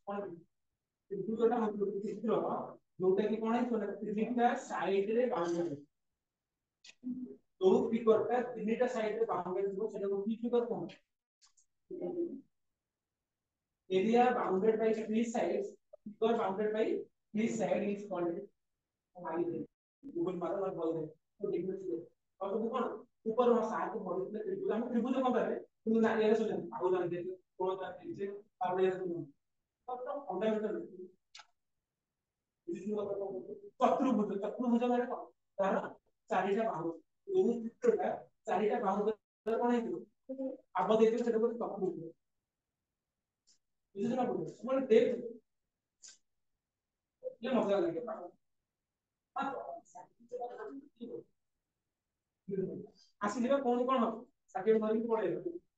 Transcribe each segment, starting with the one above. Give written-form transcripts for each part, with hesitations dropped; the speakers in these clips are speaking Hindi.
कोन त्रिभुजटा मतलब चित्र जोटा कि कोन है तीनटा साइड रे बाउंडेड दो फिगर का तीनटा साइड रे बाउंडेड हो सेटा को की figure cone area bounded by three sides figure bounded by three sides is called Google मारो और बोल दे तो डिफरेंस और तो कौन ऊपर वहां साथ में बोल दे त्रिभुज हम त्रिभुज कौन कर रहे तुम ना ये सुन आउ जान दे कौन सा नीचे और ये सुन तो फंडामेंटल चतुर्भुज चतुर्भुज माने कौन तार चारिटा बाहु एही चित्रटा चारिटा बाहु कोन है आब देखियो सेटा को चतुर्भुज बुझिना बोल बोले देख ये मजा लगे ଆସିଲେ କୋଣ କୋଣ ସାର୍ଟିଫିକେଟ ଧରିକି ପଳେଇବ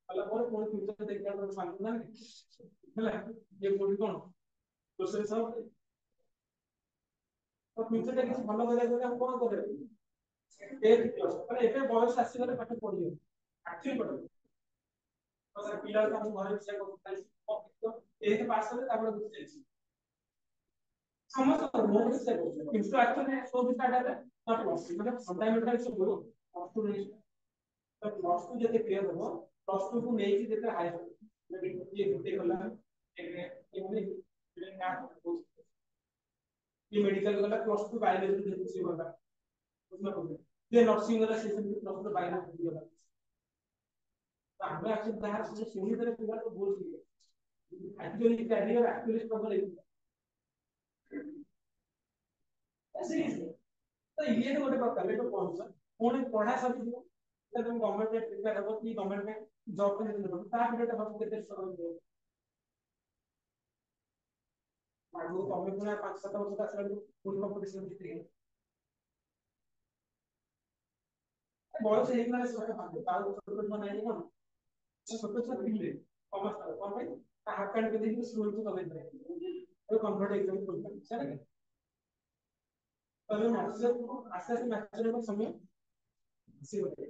ହେଲା ପରେ କୋଣ ଫ୍ୟୁଚର ଦେଖିବା ପାଇଁ ସାଙ୍ଗୁ ନା ହେଲା ଯେ କୋଠି କୋଣ ପ୍ରୋସେସ ହବ ତ ଫ୍ୟୁଚର ଟା କିଛି ଭଲ କରିବାକୁ ହେଲେ ଆମେ କୋଣ କରିବା ମାନେ ଏବେ ବୟସ ଆସିଗଲେ ପାଠ ପଢିବେ ଆକ୍ଚୁଆଲି ପଢିବେ ତ ସେ ପିଲା ତାଙ୍କୁ ଘରେ ବିଷୟ କରୁଛନ୍ତି ଏଇଠି ପାସ୍ କଲେ ତାପରେ ବୁଝି ଯାଇଛି ସମସ୍ତ ମୁଁ ବିଷୟ କରୁଛି କିନ୍ତୁ ଆକ୍ଚୁଆଲି ସୋ ବିଷୟଟା ନା ପ୍ଲସ୍ ମାନେ ଫଣ୍ଡାମେଣ୍ଟାଲ ସବୁ ଅଷ୍ଟୁଡେଣ୍ଟ तो प्लस 2 जते क्लियर हो प्लस 2 को नेकी जते हायर ये गुटे गला ये माने ना ये मेडिकल गला प्लस 2 बायोलॉजी जते से गला उसमें हो ये नर्सिंग गला सेशन प्लस 2 बायोलॉजी गला तो हमें एक्चुअली बाहर से सुनी तरह फिगर तो बोल दिए एक्चुअली कैरियर एक्चुअली स्ट्रगल है ऐसे ही तो ये तो गोटे प्रकार है तो कौन सा कौन पढ़ा सब तुम गवर्नमेंट में प्रिपेयर हो कि गवर्नमेंट में जॉब के लिए ता पीरियड हम केते स्ट्रगल हो मानो कमे पुना 5-7 वर्ष का सर फुल कंपटीशन जीते बॉयज एक ना सब पाते ताऊ छोटे बनाए कोन छोटे छोटे पिले कॉमर्स कौन भाई हाफ कैंड के देखिए स्कूल को कमेंट रहे तो कंप्यूटर एग्जाम को चलेगा तब मैथ्स आस्ते मैथ्स में समय सी होते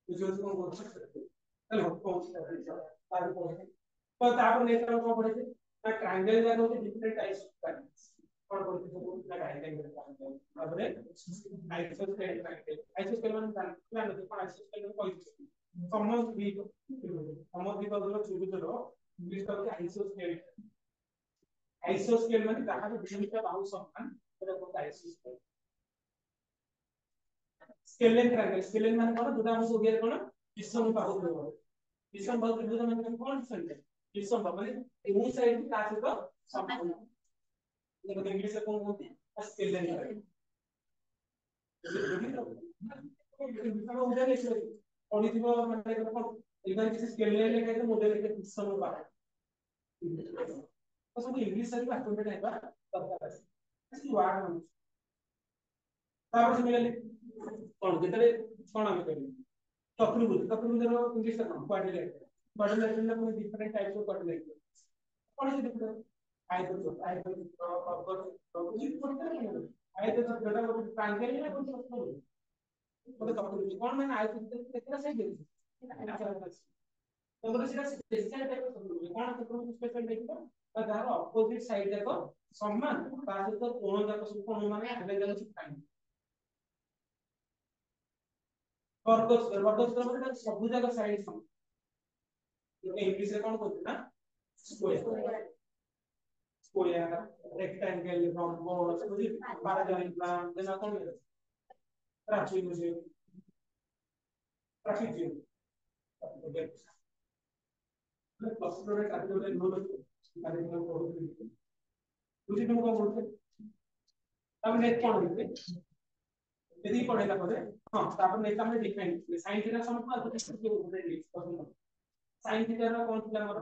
विजुअल्स को बोल सकते हैं हेलो कौन सा तार को तो तापर नेचर को पढ़े ना ट्रायंगल या होते डिफरेंट टाइप्स ऑफ ट्रायंगल्स कौन बोलते हैं वो ना ट्रायंगल तापर आइसोस्केल ट्रायंगल आइसोस्केल মানে প্ল্যান হতে পারে আইসোস্কেল মানে কই সমদ্বিক হলো ছোট ছোট ইংলিশ হচ্ছে আইসোস্কেল আইসোস্কেল মানে যাহার দুইটা বাহু সমান সেটা হচ্ছে আইসোস্কেল स्केलेन ट्रायंगल स्केलेन माने कोन दुटा हम ओगियर कोन विषम बाहु त्रिभुज माने कोन सेंटर विषम बाहु माने ए साइड का सहित समान देखो इंग्लिश में कोन बोलते हैं स्केलेन ट्रायंगल मॉडल लिखले पढिथिबो माने कोन इधर किसी स्केलेन लेखे तो मॉडल लिखे विषम बाहु तो सब इंग्लिश से बात करबे नहीं बा दरकार है ऐसी वर्ड तापर मिलले कोन जेतले कोन हम करी चतुर्भुज चतुर्भुज रो इंग्लिश में क्वाड्रिलेटरल में कोई डिफरेंट टाइप्स ऑफ क्वाड्रिलेटरल कोन से डिफरेंट कुछ पड़ता नहीं आयत जोड़ा वो ट्रायंगल है कोई चतुर्भुज मतलब चतुर्भुज कोन माने आयत कितना सही है तो बोले सीधा स्पेशल टाइप ऑफ चतुर्भुज कोन चतुर्भुज स्पेशल टाइप का और तार अपोजिट साइड देखो समान तार तो कोण जाक कोण माने एवरेज है वर्गस्तर मतलब सब जगह साइड सम ये इंग्लिश में कौन बोलते हैं ना स्क्वायर स्क्वायर रेक्टेंगल रोम्बस समझिए पैराग्राम देना कौन है ट्रापेजोइड ट्रापेजोइड मैं क्लस्टर में ट्रापेजोइड नो लोग कार्य में पढ़ते बुझी तुम कौन बोलते अब नेक्स्ट कौन बोलते यदि पढ़ेगा पहले हां तापर नेक्स्ट हमने डिफाइन sin थीटा समझ में कुछ के ऊपर लिख sin थीटा रा कौन थीटा हमर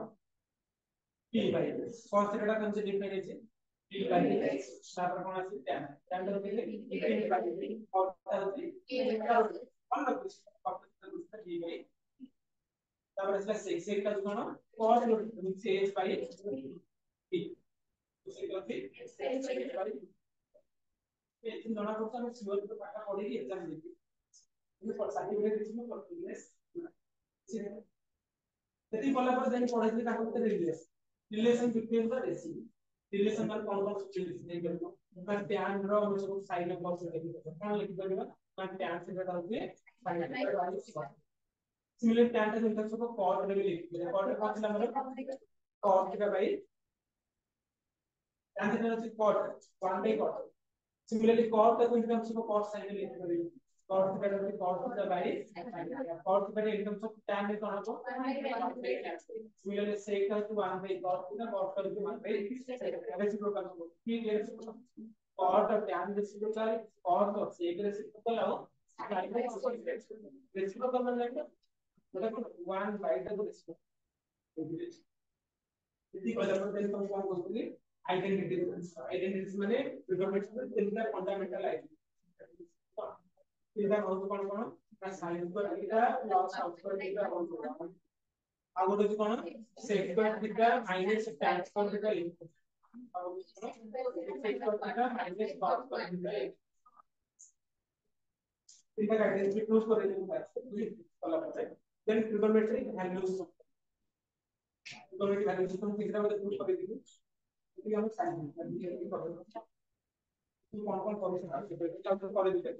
p बाय cos थीटा रा कौन से डिफाइन है p बाय तापर कौन আছে tan tan रो के डिफाइन बाय और होती कौन ना कुछ p बाय तापर इसका sec का कौन cos रो से h बाय p उसे करते h बाय इन दोनों को हम सिविल पे पाठा पढ़ेगी एग्जाम देगी ये पर सर्टिफिकेट इसमें पर प्रीवियस यदि बोला पर देन पढ़ाई का होते release relation between the ratio relation में कौन कौन सी चीज नहीं करना मैं tan रो हम सब sin of cos लिख देते कौन लिख देगा मैं tan से घटा होगी sin of cos similar tan का इंटरसेप्ट को cos में भी लिख देते cos का कौन सा मतलब cos theta by tan theta से cos 1 by cos similarly cos का इंटरसेप्ट को cos sin में लिख देते cos थीटा का cos theta by cos theta का इंटरसेप्ट tan में कौन को similarly sec का 1 by cos थीटा cos का 1 by रेसिप्रोकल को ठीक है cos और tan रेसिप्रोकल cos और sec रेसिप्रोकल हो रेसिप्रोकल मतलब मतलब 1 by the रेसिप्रोकल इसी वजह से हम कौन बोलते हैं आइडेंटिटी माने ट्रिगोनोमेट्री में तीनटा फंडामेंटल आइडेंटिटी तीनटा होतो कोन कोन ना sin square theta plus cos square theta होतो आ गोटे जे कोन sec square theta minus tan square theta लिखो आ गोटे sec square theta minus cos square theta तीनटा आइडेंटिटी प्रूव करे देबो कला पड़े then trigonometry values trigonometry values तुम कितना मतलब प्रूव करे देबो ये हम साइन ये करेंगे तो कौन कौन कर सकते हैं तो कर देते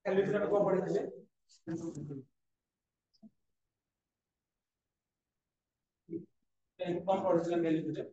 कैलकुलेटर को पढ़े थे कौन पढ़े थे कैलकुलेटर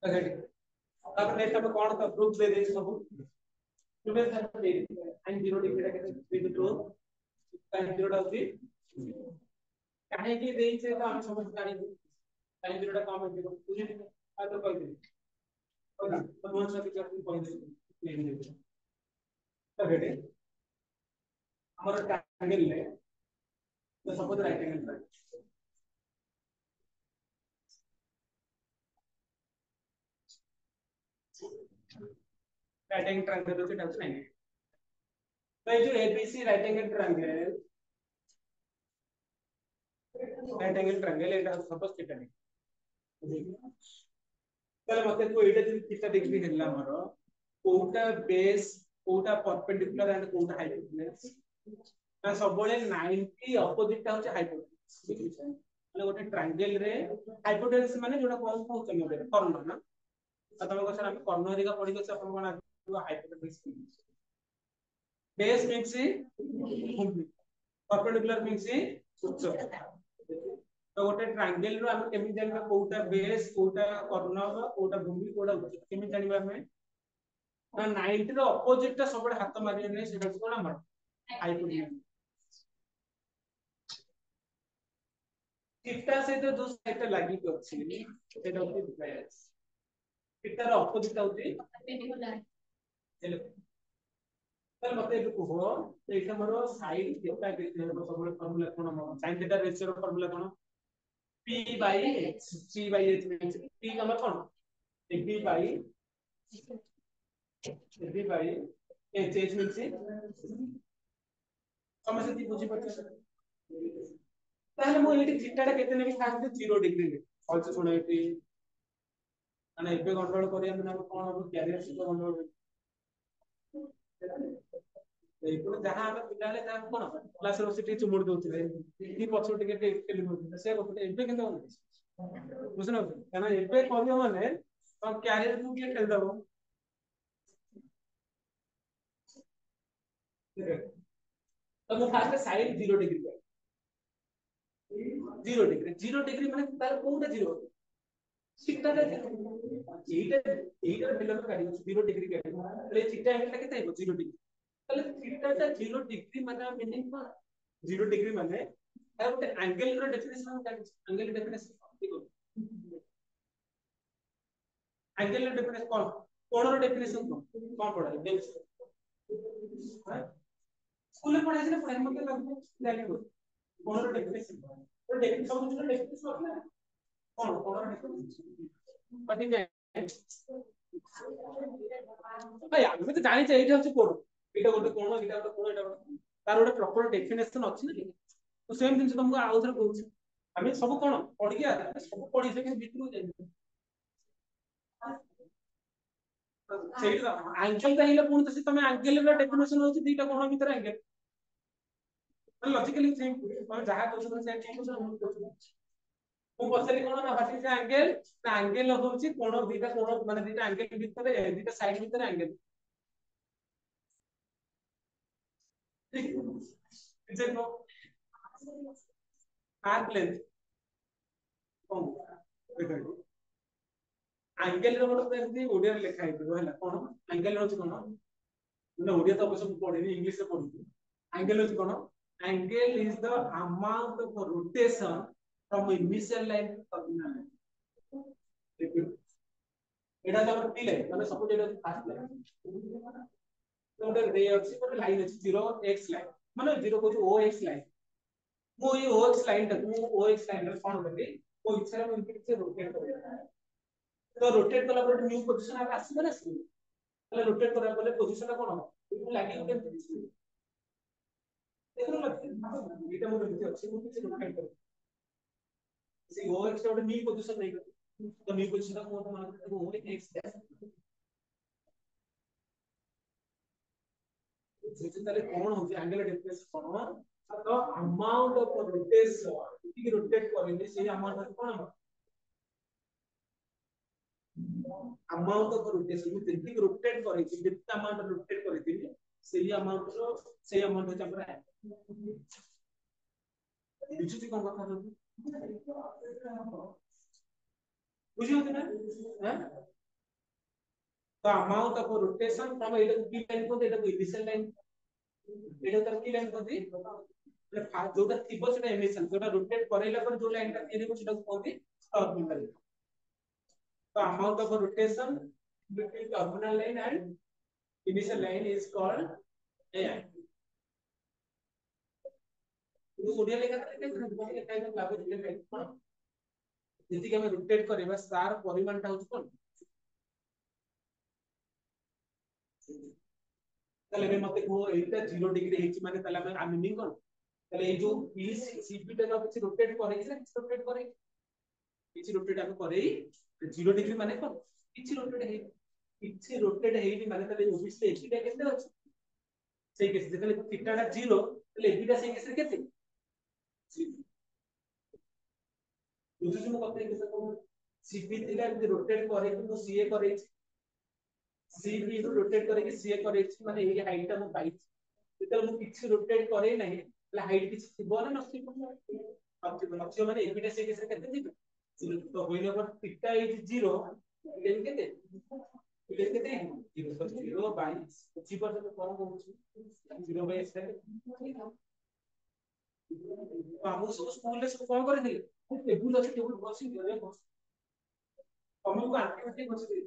अब नेक्स्ट हम कौन सा प्रूफ दे दे सब प्रूफ दे दे sin 0 डिग्री का कैसे टू sin 0 टा होती काहे की देई से तो हम समझ जानी sin 0 टा कम है बुझे आ तो कह दे और तो मोन से क्या कह दे नहीं दे तो बेटे हमारा ट्रायंगल ले तो suppose right angle right angle triangle से टेंशन नहीं तो ये जो एबीसी राइट एंगल ट्रायंगल एटा सपोज थीटा चल मते को एटा जि थीटा डिग्री हेला हमर कोटा बेस कोटा परपेंडिकुलर एंड कोटा हाइपोटेनस ना सब बळे 90 अपोजिट ता होचे हाइपोटेनस माने गोटे ट्रायंगल रे हाइपोटेनस माने जोटा कोन कहउछ मोबे कर्ण ना तम को सर हम कर्ण हरिका पढि के अपन कोन hypotenuse base means perpendicular means उच्च तो गोटे ट्रायंगल रो हम केमि जानबा कोटा बेस कोटा कर्ण कोटा भूमि कोटा उच्च केमि जानबा हमें ना 90 रो अपोजिट ता सबडे हाथ मारियो नै सेटा कोन हमर हाइपोटेनस थीटा से तो दो साइड लागी के अछि सेटा होती बेस थीटा रो अपोजिट होती परपेंडिकुलर चलो तर मते जो कहो एटा हमरो साइन थीटा के सबडे फार्मूला कोन साइन थीटा रेशियो रो फार्मूला कोन p by h means p का मतलब कौन p by h h means समझ से बुझी पछ ताले मो एटी थीटा केते नेबी फास्ट 0 डिग्री ने also सुनो एटी माने एबे कंट्रोल करिया माने कोन हो कैरियर से कंट्रोल ଏଇପଟେ ଯାହା ଆମେ ପିଲାବେଳେ ଯାହା କଣ କ୍ଲାସରେ ବସି ଟିକେ ଚୁମୁଡି ଦଉଥିଲେ କି ପଛକୁ ଟିକେ ଖେଳି ଦଉଥିଲେ ସେ ଗୋଟେ ଏବେ କିନ୍ତୁ ବୁଝିଲ କାରଣ ଏବେ କହିବ ମାନେ ତମ କ୍ୟାରିୟରକୁ କିଏ ଖେଳିଦବ ତ ମୁଁ ଫାଷ୍ଟ ସାଇଡ 0 डिग्री 0 डिग्री ମାନେ ତାର କୋଉଟା 0 थीटा এইটা এইটার ভ্যালু কাটি 0 डिग्री কাটি তাহলে থিটা অ্যাঙ্গেলটা কেতে হবে 0 डिग्री তাহলে থিটাটা 0 डिग्री মানে মিনিং কଣ 0 डिग्री মানে আর ଗୋଟେ অ্যাঙ্গেল ର ডেফিনেশন জানিছ অ্যাঙ্গেল ডেফিনেশন দেখো অ্যাঙ্গেল ର ডেফিনেশন কଣ কোণର ডেফিনেশন କଣ ପଢା ସ୍କୁଲରେ ପଢାଇଥିଲେ ପଢାଇ ମତେ ଲାଗୁଛି ଜାଣିବ କୋଣର ଡେଫିନେଶନ ତ ଡେଫିନେଶନ ସବୁ ଜିନିଷ ଡେଫିନେଶନ ଅଛି ନା କଣ କୋଣର ଡେଫିନେଶନ ବାକି ଭାଇ ଆମେ ତ ଜାଣିଛେ ଏଇଟା ହଉଛି କୋଣ ଏଇଟା ଗୋଟେ କୋଣ ଏଇଟା ଗୋଟେ କୋଣ ଏଇଟା ଗୋଟେ ତାର ଗୋଟେ ପ୍ରପର ଡେଫିନେଶନ ଅଛି ନା ତ ସେମ ଜିନିଷ ତମକୁ ଆଉ ଥରେ କହୁଛି ଆମେ ସବୁ କଣ ପଢିକି ସବୁ ପଢିଛେ କିନ୍ତୁ ଭିତରକୁ ଯାଇଛେ ସେଇଟା ଆଙ୍ଗେଲ କହିଲେ ପୁଣି ତ ତମେ ଆଙ୍ଗେଲର ଡେଫିନେଶନ ହଉଛି ଦିଟା କୋଣ ଭିତରେ ଆଙ୍ଗେଲ ଲଜିକାଲି ସେମ ତମେ ଯାହା କହୁଛ ସେ ଠିକ କହୁଛ ମୁଁ ପଚାରି କଣ ନା ହ୍ୱାଟ ଇଜ ଆଙ୍ଗେଲ ନା ଆଙ୍ଗେଲ ହଉଛି କୋଣ ଦିଟା କୋଣ ମାନେ ଦିଟା ଆଙ୍ଗେଲ ଭିତରେ ଦିଟା ସାଇଡ ଭିତରେ ଆଙ୍ଗେଲ ठीक है आर्क लेंथ कौन आंगेल रो ଗୋଟେ ଏମିତି ଓଡିଆରେ ଲେଖା ହେଇଥିବ ହେଲା କଣ ଆंगेल ହଉଛି କଣ ମାନେ ଓଡିଆ ତ ଅବଶ୍ୟ ପଢିନି ଇଂଲିଶ ରେ ପଢୁଛି ଆंगेल ହଉଛି କଣ angle is the amount of rotation from initial line to terminal line ଏଟା ତ ଆମର ପି ଲାଇନ ମାନେ ସବୁ ଯେଟା ଫାଷ୍ଟ ଲାଇନ ଗୋଟେ ରେ ଅଛି ଗୋଟେ ଲାଇନ ଅଛି 0 x ଲାଇନ ମାନେ 0 କହୁଛି o x ଲାଇନ ମୁଁ এই o x ଲାଇନ ଟାକୁ ମୁଁ o x ଲାଇନ ରେ କଣ କଲି ମୋ ଇଚ୍ଛାରେ ମୁଁ କିଛି ରୋଟେଟ କରିବି तो रोटेट कला पर न्यू पोजीशन आ आसीबो ना आसीबो ताले रोटेट करा पले पोजीशन कोन हो इको लागी केमति देखो ना एटा मोर एमति अछि मु किछ रोटेट कर से ओ एक्स ଗୋଟେ न्यू पोजीशन नै कर तो न्यू पोजीशन को तो मान को ओ एक्स जेते ताले कोन हो एंगल डेफिनेशन कोन तो अमाउंट ऑफ रोटेशन की रोटेट करेंगे से amount cone amount of rotation with the rotate କରିଛି ଯେତେ amount rotate କରିଥିଲି ସେଇ amount ର ସେଇ amount ହଉଛି ଆମର ବୁଝୁଛି କଣ କଥା ବୁଝୁଛନ୍ତି ନା ତ amount of rotation from ଏଇଟା କି ଲାଇନ କୋଉଟା ଏଇଟା ଇନିशियल ଲାଇନ ଏଇଟା ତାର କି ଲାଇନ କହନ୍ତି ଯୋଉଟା ଥିବ ସେଟା ଏମିଶନ ଯୋଉଟା ରୋଟେଟ କରେଇଲା ପରେ ଯୋଉ ଲାଇନଟା ତିଆରି ହେବ ସେଟାକୁ କହନ୍ତି terminal the amount of rotation between terminal line and initial line is called AI. Odia लेखा के टाइप लागो दिले कोन जति के हम रोटेट करबा सार परिमाण ता होछ कोन तले मते को एटा 0 डिग्री हेछि माने तले हम मीनिंग कोन तले ए जो पीस सीपी टा कुछ रोटेट करे किछि रोटेट हम करे 0 डिग्री माने कोन किछि रोटेट हेइ माने तले ओबियसली एटा केते अछि सेई केस जेतले थीटा टा 0 तले एटा सेई केस रे केते बुझुछु म कते केस को सीपी थिला रोटेट करे कि सीए करे सीपी रो रोटेट करे कि सीए करे माने ए हाइट टा म पाई जेतले म किछि रोटेट करे नै तले हाइट किछि थिबो ना नथिबो नथिबो माने एटा सेई केस रे केते थिबो तो होइले पर थीटा इज 0 एटा केते एटा केते 0 बाय 25% कम होउछि 0 बाय x हम सब स्कूल रे सब कोन करथिले टेबुल अछि टेबुल बसी घरे बस हमको एक्टिविटी बसी दे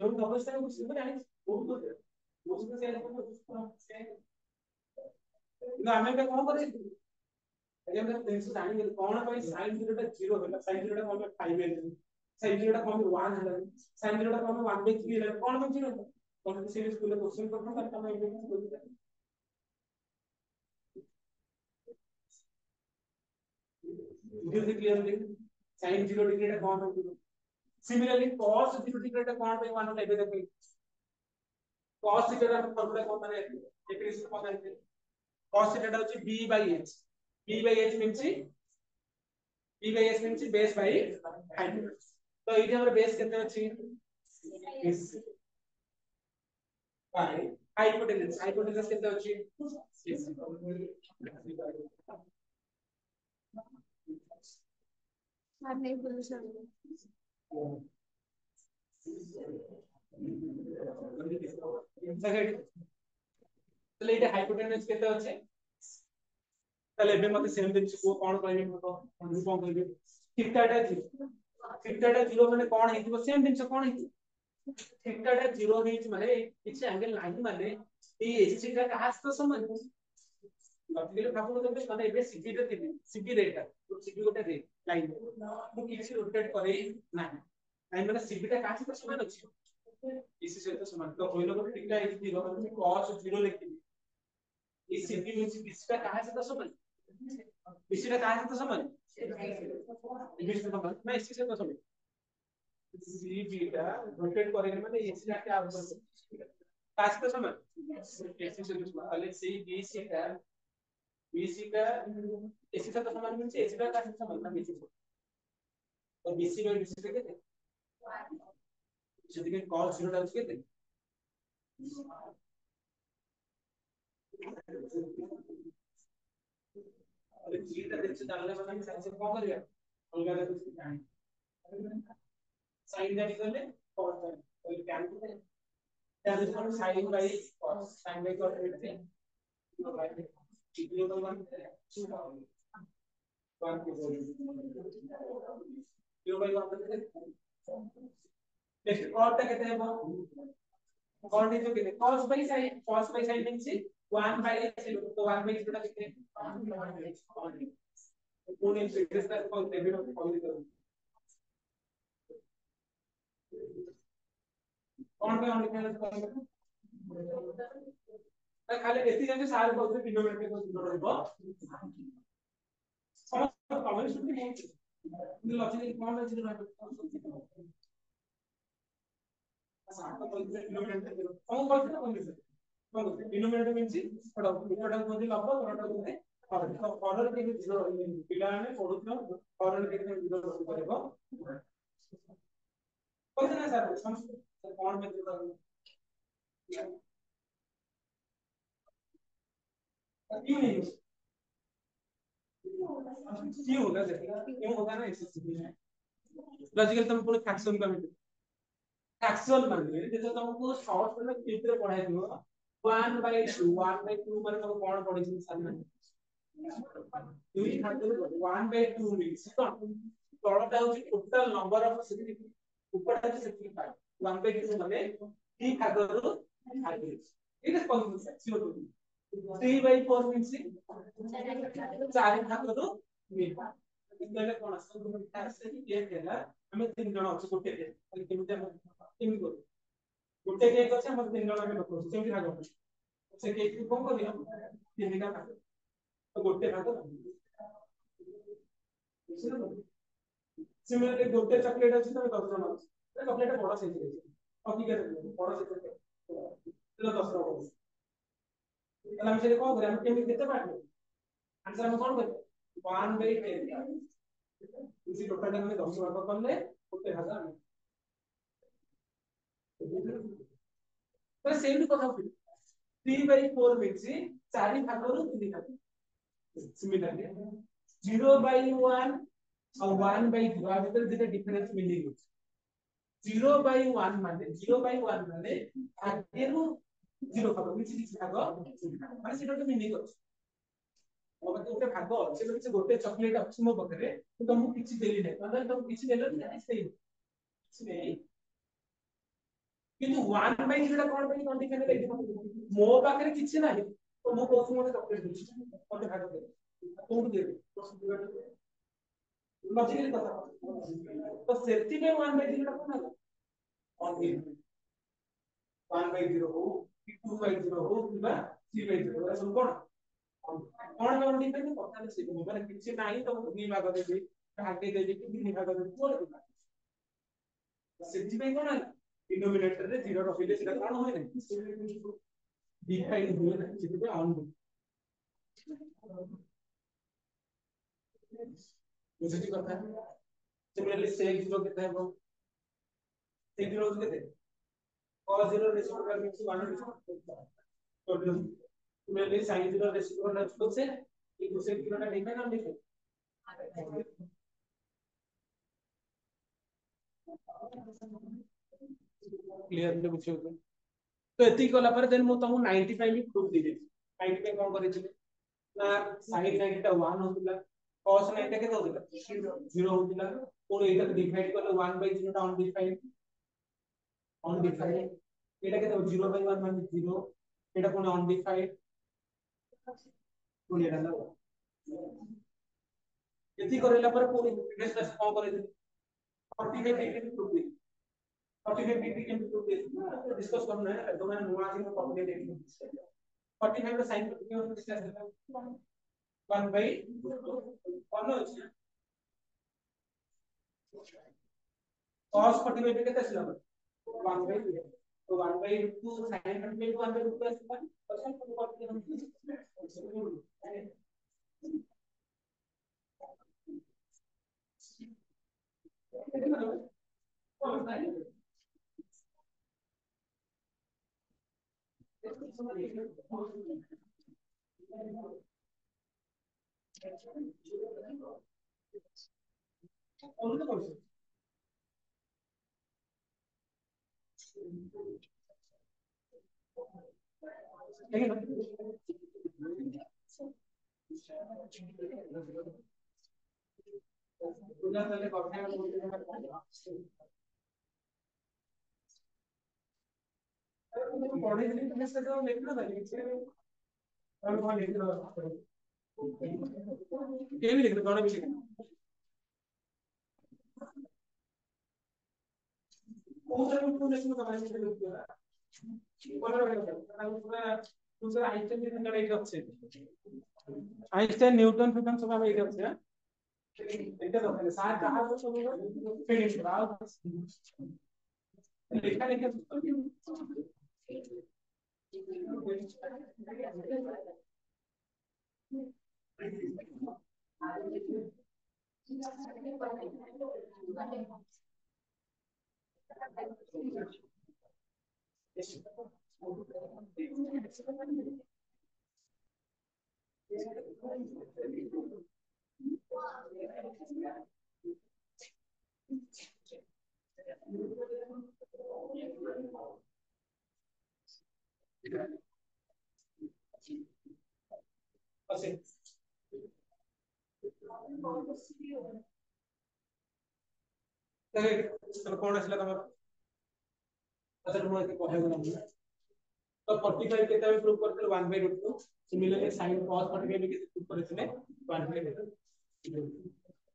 एवं अवस्था में कुछ नहीं बहुत से ना हमें पे कोन करे अरे हम टेंशन जानी कोन पे sin 0 टा 0 होला sin 0 टा कोन 5 है sin 0 टा कोन 1 है sin 0 टा कोन 1/3 है कोन पे 0 कोन से स्कूल में क्वेश्चन करना तार हम एबे बुझे क्लियरली sin 0 डिग्री टा कोन होतो सिमिलरली cos 0 डिग्री टा कोन पे मान लेबे देखै cos थीटा का फॉर्मूला कौन माने डेफिनेशन कौन है cos थीटा होची b by h b by h base by hypotenuse तो एठी हमर बेस केते अछि is by hypotenuse केते अछि is आप नहीं बोल सकते তাহলে এটা হাইপোটেনস কেতে আছে তাহলে ଏବେ মতে সেম জিনিস কো কোন কইবে মত আমি কোন কইবে থিটাটা 0 মানে কোন হেতিব সেম জিনিস কোন হেতি থিটাটা 0 হেতি মানে কিছু অ্যাঙ্গেল নাই মানে এই এসি টা কাହା ସହିତ ସମାନ ଲଜିକାଲି ଭାବୁ ଯଦି ମାନେ ଏବେ ସିଜି ରେ ଥିବି ସିଜି ରେଟା ତ ସିଜି ଗୋଟେ ରେ ଲାଇନ ମୁଁ କିଛି ରୋटेଟ करे ନାହିଁ ଲାଇନ ମାନେ ସିଜି ଟା କାହା ସହିତ ସମାନ ଅଛି इसी सहित समान तो पहिलो को थीटा इज 0 मैं cos 0 लिखिबी इस सिटी मींस इसका कहां से समान इसका कहां से समान इसी से समान मैं इसी से समान सी बीटा रोटेट करेंगे माने इसका क्या होगा कहां से समान इसी से समान पहले सी बीसी का इसी से समान मींस इसी का कहां से समान ना बीसी तो बीसी में बीसी से कितने जैसे कि cos 0 डाल के अरे जीटा देखते डालने वाला नहीं साइन से कौन करेगा अलग अलग कुछ नहीं साइन जाने के लिए cos जाने तो क्या है क्या है sin by cos sin by cos रहते हैं तो बाय जीरो का 1 2 1 के 0 by 1 नेक्स्ट और क्या कहते हैं वो और नहीं तो कितने cos by sin means 1 by तो 1 by कितना कितने पूर्ण इंटीग्रेशन का कॉल डेबिट ऑफ कॉल करो कौन पे ऑन लिखना है मैं खाली एसी जन सारे बोलते डिनोमिनेटर को जोड़ देबो समझ कमेंट सुन के नहीं लॉजिक कौन है जीरो डिनोमिनेटर मींस पढ़ो इकोटा को लंब इकोटा को फॉरवर्ड के जीरो पिलाने पढुथ्यो फॉरवर्ड के जीरो करबो कोन ना सर समझ कौन में जीरो क्यों नहीं क्यों होगा क्यों होगा ना लॉजिकल तुम पूरे फ्रैक्शन का फ्रैक्शन माने जैसे तुमको शॉर्ट में चित्र पढ़ाई दियो 1/2 माने तुम कौन पढ़ी छी सामने 1/2 मींस तळटा होची टोटल नंबर ऑफ सिटी ऊपरटा होची सिटी 1/2 माने 3 भागरो भागिस इट इज पॉसिबल सीओ 3/4 मींस 4 भागरो मीन इतले कोन असतो टास्क ये केला हमें 3 जण अछि गोटे के केमिति हम केमि करू गोटे केक अछि हम 3 जण हम लोक केमि भाग से केक को कोन करियो 3 टा भाग तो गोटे भाग सिमिलरली गोटे चॉकलेट अछि तो 10 जण अछि चॉकलेट बड़ा साइज अछि हकीकत बड़ा साइज अछि तो 10 जण हम से कोन करियो हम केमि केते भाग आंसर हम कोन करियो 1/10 इसी टोटल में 10 भाग करले गोटे भाग तो सेम कथा 3/4 मींस 4 भागरो 3 भाग सिमिलरली 0/1 और 1/0 आ भीतर दिते डिफरेंस मिलिंग 0/1 माने आगेरु 0 भाग मींस किछ भाग माने सेटा तो मिनिंग अछि अब तो गोटे भाग अछि तो किछ गोटे चॉकलेट अछि मो बकरे तो हम किछ देली नै मतलब तुम किछ देलो नै सेही किंतु 1/0 कोन पे कंडीशन रे मो पाखरे किछ नाही तो मो कोस मोटे चॉकलेट दे कोटे भाग दे कोन दे लॉजिकली कथा तो सेफ्टी में 1/0 टा कोन है ऑन 1/0 हो कि 2/0 हो कि 3/0 सब कोन कोन में डिपेंड करता है से माने किछ नाही तो नी भाग दे भाग दे कि नी भाग दे कोन सेफ्टी में कोन है डिनोमिनेटर रे 0 रखिले सेटा कोन होय नै डिवाइड होय नै जेते ऑन बुझित कथा सिमिलरली सेक 0 केते है सेक 0 केते cos 0 reciprocal means 1 total similarly sin 0 reciprocal तो से एक दूसरे की तरह देखा ना देखो क्लियर बुझियो तो एति कला पर देन मु तमु 95 भी प्रूफ दे दे 95 कोन करे छिले ना sin 90 टा 1 होतिला cos 90 के होतिला 0 होतिला और एटा डिवाइड करले 1/0 टा अनडिफाइंड एटा के 0/1 माने 0 एटा कोन अनडिफाइंड कोन एटा ना एति करेला पर पूरी प्रीवियस क्लास कोन करे छिले 45 डिग्री प्रूफ दे 45 डिग्री के प्रूफ दे डिस्कस करना है तो मैं नुआ जी को 45 डिग्री 45 का साइन कितने होता है डिस्कस करना 1/1 cos 45 पे कितना सिला 1/2 तो 1/2 sin 45 को 1/2 प्लस 1 परसेंट को पढ़े लिखने से तो लिखना था और वहां लिखना ये भी लिखना थोड़ा भी लिखना पूरा लिखना तो मैंने लिखा दूसरा आइंस्टाइन के संग एक আছে आइंस्टाइन न्यूटन फिटन सब में एक আছে এটা তো সাত যাহা সব ফিনিশ দাও লেখা লেখা तो कौन असला तमरा अच्छा तुम ऐसे कहे बोला तो 45 केता भी प्रूव करते 1/2 सिमिलरली sin cos 45 भी प्रूव करते 1/2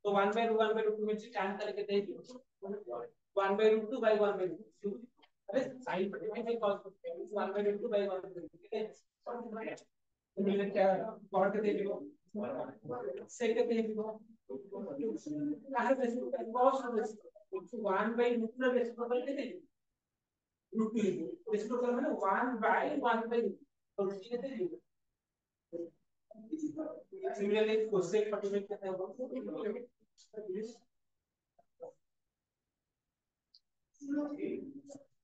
तो 1/2 मींस tan करके दे 1/2 by 1/2 अरे sin 45 by cos 45 1/2 by 1/2 similar क्या कॉट के दे दियो सेक के दे दियो काहे रेसिप्रोकल cos 1/2 रेसिप्रोकल के दे रूट रेसिप्रोकल माने 1/1/2 तो ये दे दियो सिमिलरली cosec 45 कितना होगा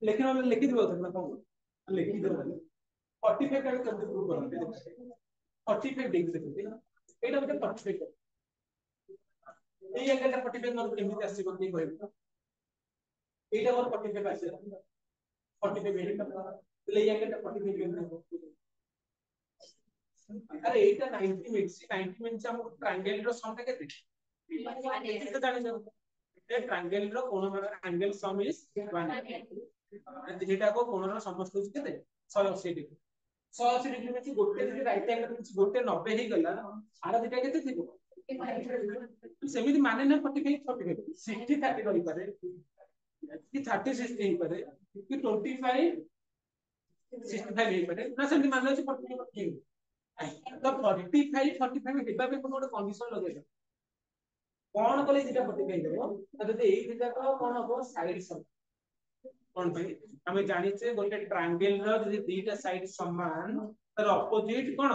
लेकिन हमने लिख दिया था ना कौन लिख दिया 45 का कैसे प्रूव करते हैं 45 डिग्री से एटा बटे 45 এই এঙ্গেলটা 45 মত কেমিতে আসছে কোন দিক হইবে এইটা মত 45 আসছে 45 মিনিট তাহলে এই এঙ্গেলটা 45 কেমিতে হবে আরে এইটা 90 মিনিট 90 মিনিট আমরা ট্রায়াঙ্গেল র সমটা কেতে এটা জানি যাব এই ট্রায়াঙ্গেল র কোন অ্যাঙ্গেল সম ইজ 1 যেটা কো কোনর সমস্ত হচ্ছে কেতে 180 ডিগ্রি 180 ডিগ্রি মানে গোটে যদি রাইট অ্যাঙ্গেল মানে গোটে 90 হই গলা আরা দুটা কেতে থিব सेमिति माने ना 45 45 60 30 करी पारे कि 30 60 ही पारे कि 25 65 ही पारे ना सेमिति मान लो 45 तो 45 45 हेबा पे कोनो कंडीशन लगे कोन कले जेटा 45 हेबो तते एई जेटा को कोन हो साइड सम कोन पे हमें जानि छे गोटे ट्रायंगल रो जदि दीटा साइड समान तार ऑपोजिट कोन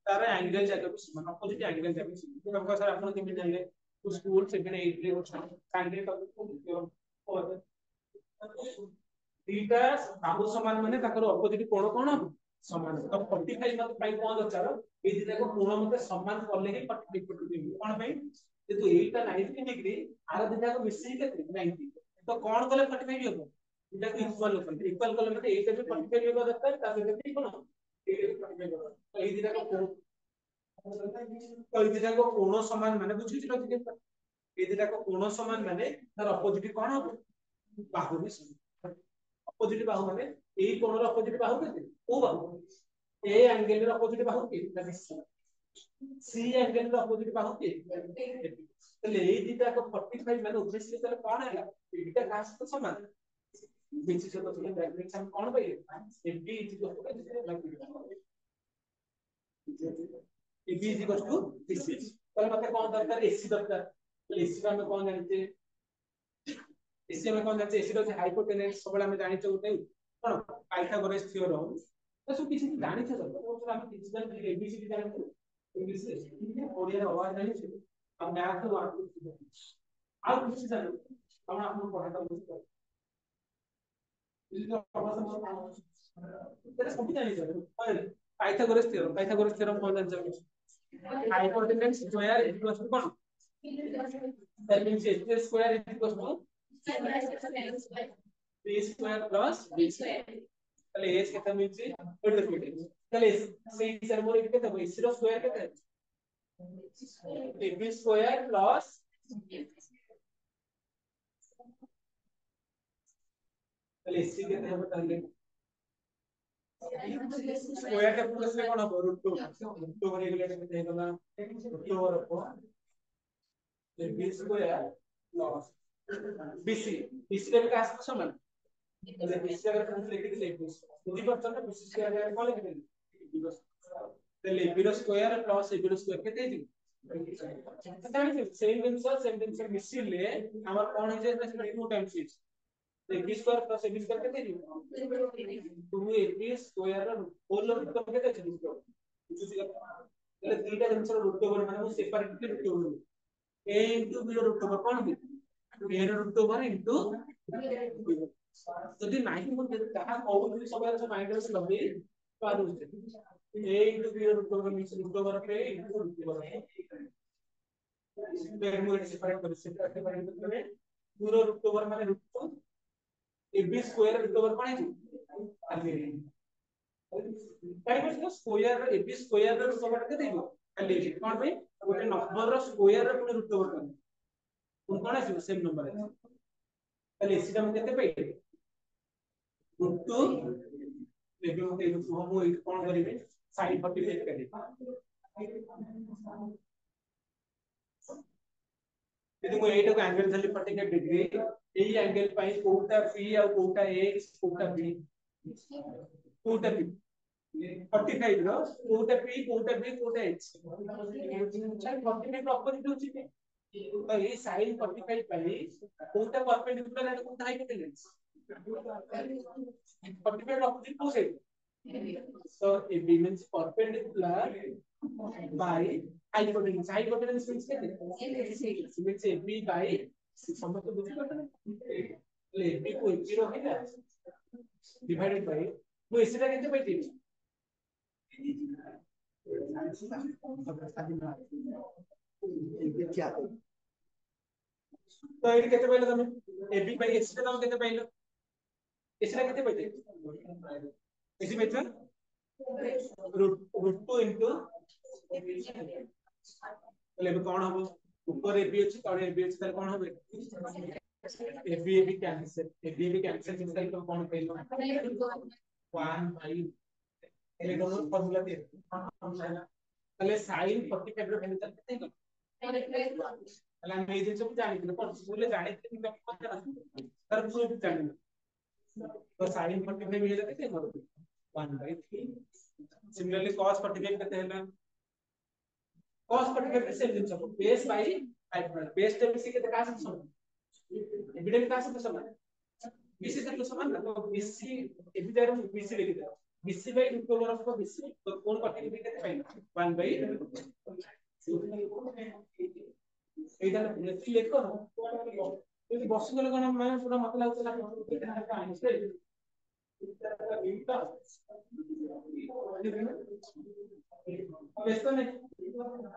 तार एंगल जाके समान ऑपोजिट एंगल जाके समान हमको सर आपन के जानिले तो स्कूल 7 8 रे ट्रायंगल को दीटा बाहु समान माने ताकर ऑपोजिट कोण कोण समान तो 45 मत पाई कोन दरकार ए दीटा को कोण मते समान करले ही 45 कोन पे जेतु एटा 90 डिग्री आर दीटा को मिसई के 90 तो कोन कले 45 हो दीटा को इक्वल कले मते एटा भी 45 हो दरकार ता से कोन तो ए दीटा को तो ए दीटा को कोण समान माने बुझी छिलो ए दीटा को कोण समान माने तार ऑपोजिट कोन हो बाहु भी ऑपोजिट बाहु माने ए कोण रो ऑपोजिट बाहु के ओ बाहु ए एंगल रो ऑपोजिट बाहु के सी एंगल रो ऑपोजिट बाहु के तले ए दीटा को 45 माने उद्देश्य तले कोन है एटा कास तो समान बीच से तो डायरेक्शन कोन पे AB is equal to AB is equal to this is तले मते कोन दरकार एसी दरकार एसी का हम कोन जानते एसी में कोन जानते एसी रो हाइपोटेनस सबला में जानि छ उठै कोन पाइथागोरस थ्योरम तो सब किसी जानि छ तो हम किसी जन एबीसीडी जानि छ इंग्लिश से ओडिया रो आवाज जानि छ अब मैथ तो आप आउ किसी जानि हम आपन पढ़ाता बुझ इसलिए तेरे सब जानि छ पाइथागोरस थ्योरम कोन जानि छ हाइपोटेनस स्क्वायर इक्वल्स टू कोन that means a square is equal to b square plus b square তাহলে h কেতে মিলছে ওটা দেখো তাহলে সেই স্যার মোর এটা কেতে b র স্কয়ার কেতে ab স্কয়ার প্লাস তাহলে c কেতে হবে তাহলে স্কয়ার টা প্লাস রে কোন হবে √2 করে এগুলা কেতে হলো √2 ওর উপর b square plus bc bc रे का आसपास समान એટલે bc अगर हम लिख दे बुझी परछन ना bc स्क्वायर अगर कोन लिख दे એટલે b रो स्क्वायर प्लस ab रो स्क्वायर केते दी सेम आंसर मिसिले हमर कोन हे जे 2 times is ab square plus ab square केते दी 2ab स्क्वायर रो होल रो केते दी बुझी એટલે तीनटा आंसर रूट ओवर माने मु separately root over a into b root over कोन भी a root over into जदि नाही मु कहा कहू सब माइंड रे लबे Paru a into b root over means root over पे into root over पे मु सेपरेट करे 0 root over माने root ab square root over कोन है काई को स्क्वायर ab स्क्वायर रो सब के देबो खाली कोन पे गोटे नंबर रो स्क्वायर रो पुनी रूट ओवर कर उन कोन आसी सेम नंबर है खाली एसी हम केते पे √2 लेबे मते हम कोन करिवे sin 45 करिवे यदि मु एटा को एंगल धली 45 डिग्री एई एंगल पई कोटा p आ कोटा a कोटा b कोटा b 45 रो कोटा p कोटा b कोटा h 45 ऑपोजिट होची तो ये sin 45 पहले कोटा परपेंडिकुलर है कोटा hypotenuse 45 opposite to side so it means perpendicular by hypotenuse hypotenuse means क्या means ab by समझ तो बुझी पड़ता ले ab को 0 है ना डिवाइडेड बाय वो इससे कैसे बैठी क्या तो ये केते पहले तुम ab by h के तुम केते पहले इसला केते पहले इसी में था √2 into ले कौन हो ऊपर ab अछि तळे ab अछि त कोन होबे ab कैंसिल मिसाइल तो कौन पहले 1 by ele दोनों फार्मूला दे पहले sin 45 रो वैल्यू कितने को अला मैं ये सब जानि थे पर स्कूल ले जानि थे मैं पता नहीं पर वो भी जानि तो sin 45 मिले कितने को 1/3 सिमिलरली cos 45 कितने है cos 45 के same jeans base by hypotenuse base table से कितने का सम एविडेंस का सम BC से समान ना तो BC एबी जारे BC लिख दे BC by root over of BC तो कोण कटिंग भी केते पाइन 1 बाय एटा नेक्स्ट लिख करो যদি বসে গেলে কোন মানে পুরো মত লাগছে না এটা একটা আইনস্টাইন এটা বিটা বেশ তো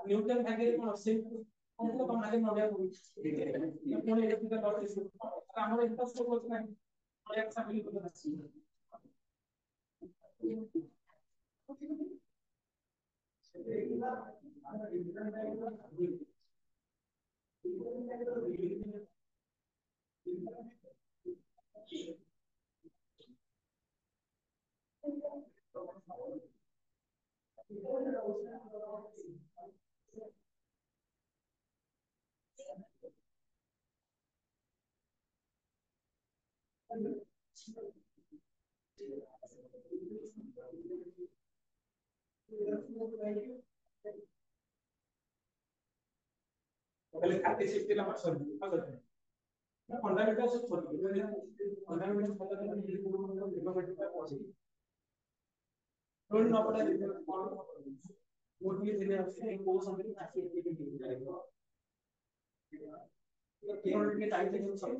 নিউটন ভাগে কোন সিম্পল কোন কোন আগে নড়িয়া পড়ি কোন ইলেকট্রিক্যাল লস ইস্যু আমরা এটা সব বলতে নাই আমরা একটা ফিল করতে পারছি पहले खाते शिफ्ट ला सॉरी फंडामेंटल से छोड़ फंडामेंटल फंडामेंटल पहुंचे रोल ना पड़ा वो भी दिने अपने को समझ आके के जाएगा केवल के टाइम से सब